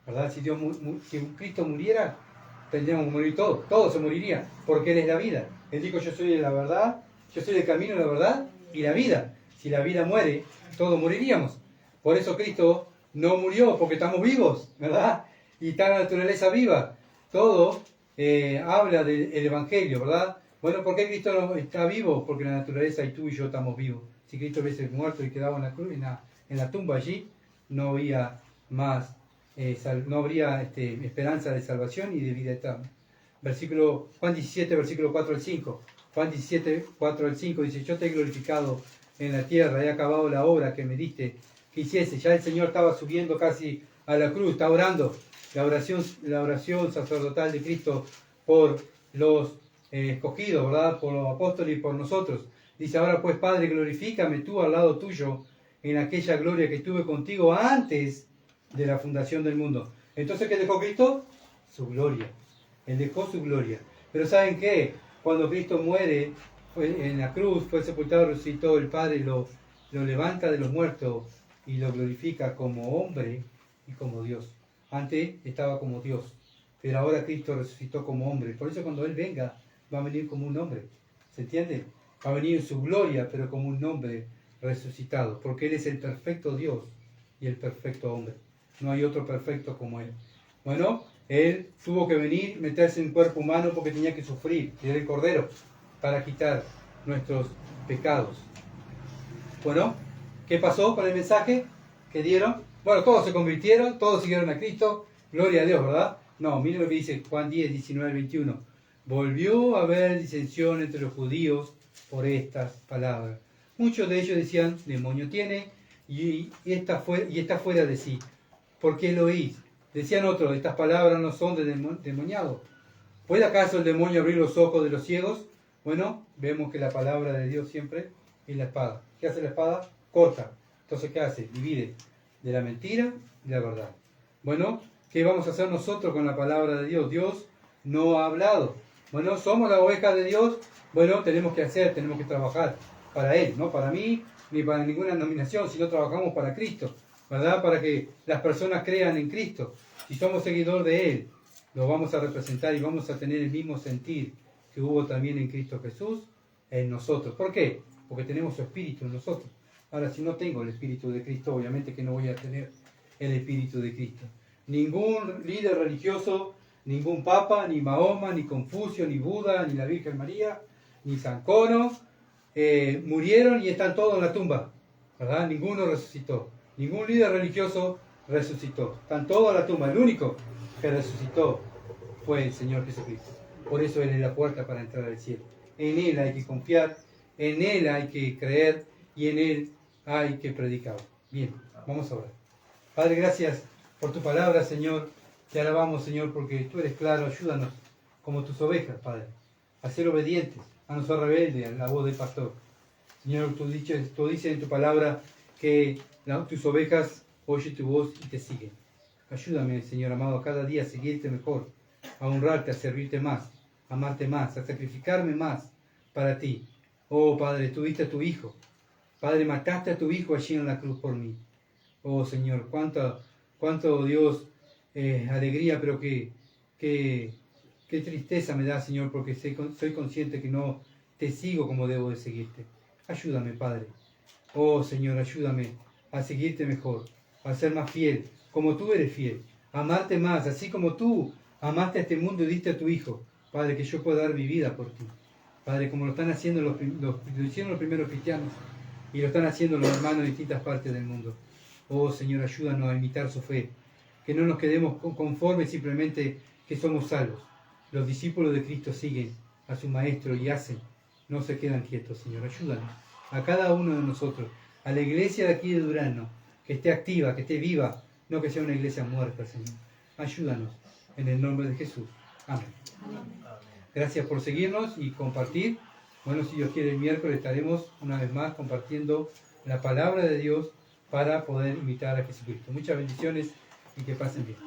¿Verdad? Si Cristo muriera, tendríamos que morir todos se moriría, porque Él es la vida. Él dijo, yo soy la verdad, yo soy el camino, la verdad y la vida. Si la vida muere, todos moriríamos. Por eso Cristo no murió, porque estamos vivos, ¿verdad? Y está la naturaleza viva. Todo habla del Evangelio, ¿verdad? Bueno, ¿por qué Cristo no está vivo? Porque la naturaleza y tú y yo estamos vivos. Si Cristo hubiese muerto y quedaba en la cruz, en la tumba allí, no habría más, no habría esperanza de salvación y de vida eterna. Juan 17, versículo 4 al 5. Juan 17, 4 al 5 dice, yo te he glorificado en la tierra, he acabado la obra que me diste que hiciese. Ya el Señor estaba subiendo casi a la cruz, está orando. La oración sacerdotal de Cristo por los escogidos, ¿verdad?, por los apóstoles y por nosotros. Dice, ahora pues, Padre, glorifícame tú al lado tuyo en aquella gloria que tuve contigo antes de la fundación del mundo. Entonces, ¿qué dejó Cristo? Su gloria. Él dejó su gloria. Pero ¿saben qué? Cuando Cristo muere en la cruz, fue sepultado, resucitó, el Padre lo levanta de los muertos y lo glorifica como hombre y como Dios. Antes estaba como Dios, pero ahora Cristo resucitó como hombre. Por eso cuando Él venga, va a venir como un hombre. ¿Se entiende? Va a venir en su gloria, pero como un hombre resucitado, porque Él es el perfecto Dios y el perfecto hombre. No hay otro perfecto como Él. Bueno, Él tuvo que venir, meterse en cuerpo humano porque tenía que sufrir, era el Cordero, para quitar nuestros pecados. Bueno, ¿qué pasó con el mensaje que dieron? Bueno, todos se convirtieron, todos siguieron a Cristo, gloria a Dios, ¿verdad? No, miren lo que dice Juan 10, 19 al 21. Volvió a haber disensión entre los judíos por estas palabras. Muchos de ellos decían, demonio tiene y está fuera de sí. ¿Por qué lo oís? Decían otros, estas palabras no son de demoniado. ¿Puede acaso el demonio abrir los ojos de los ciegos? Bueno, vemos que la palabra de Dios siempre es la espada. ¿Qué hace la espada? Corta. Entonces, ¿qué hace? Divide de la mentira y la verdad. Bueno, ¿qué vamos a hacer nosotros con la palabra de Dios? Dios no ha hablado. Bueno, somos la oveja de Dios. Bueno, tenemos que trabajar para Él, no para mí ni para ninguna denominación, sino trabajamos para Cristo, ¿verdad? Para que las personas crean en Cristo. Si somos seguidores de Él, lo vamos a representar y vamos a tener el mismo sentir que hubo también en Cristo Jesús, en nosotros. ¿Por qué? Porque tenemos su Espíritu en nosotros. Ahora, si no tengo el Espíritu de Cristo, obviamente que no voy a tener el Espíritu de Cristo. Ningún líder religioso, ningún Papa, ni Mahoma, ni Confucio, ni Buda, ni la Virgen María, ni San Cono, murieron y están todos en la tumba, ¿verdad? Ninguno resucitó. Ningún líder religioso resucitó. Están todos en la tumba. El único que resucitó fue el Señor Jesucristo. Por eso Él es la puerta para entrar al cielo. En Él hay que confiar, en Él hay que creer y en Él hay que predicar. Bien, vamos a orar. Padre, gracias por tu palabra, Señor. Te alabamos, Señor, porque tú eres claro. Ayúdanos como tus ovejas, Padre, a ser obedientes, a no ser rebeldes a la voz del pastor. Señor, tú dices en tu palabra que tus ovejas oyen tu voz y te siguen. Ayúdame, Señor amado, a cada día a seguirte mejor, a honrarte, a servirte más, a amarte más, a sacrificarme más para ti. Oh, Padre, tú diste a tu Hijo. Padre, mataste a tu Hijo allí en la cruz por mí. Oh, Señor, cuánto Dios, alegría, pero qué tristeza me da, Señor, porque soy consciente que no te sigo como debo de seguirte. Ayúdame, Padre. Oh, Señor, ayúdame a seguirte mejor, a ser más fiel, como tú eres fiel, a amarte más, así como tú amaste a este mundo y diste a tu Hijo. Padre, que yo pueda dar mi vida por ti. Padre, como lo están haciendo lo hicieron los primeros cristianos y lo están haciendo los hermanos de distintas partes del mundo. Oh, Señor, ayúdanos a imitar su fe. Que no nos quedemos conformes simplemente que somos salvos. Los discípulos de Cristo siguen a su Maestro y hacen. No se quedan quietos, Señor. Ayúdanos a cada uno de nosotros, a la iglesia de aquí de Durazno, que esté activa, que esté viva, no que sea una iglesia muerta, Señor. Ayúdanos en el nombre de Jesús. Amén. Gracias por seguirnos y compartir. Bueno, si Dios quiere, el miércoles estaremos una vez más compartiendo la palabra de Dios para poder imitar a Jesucristo. Muchas bendiciones y que pasen bien.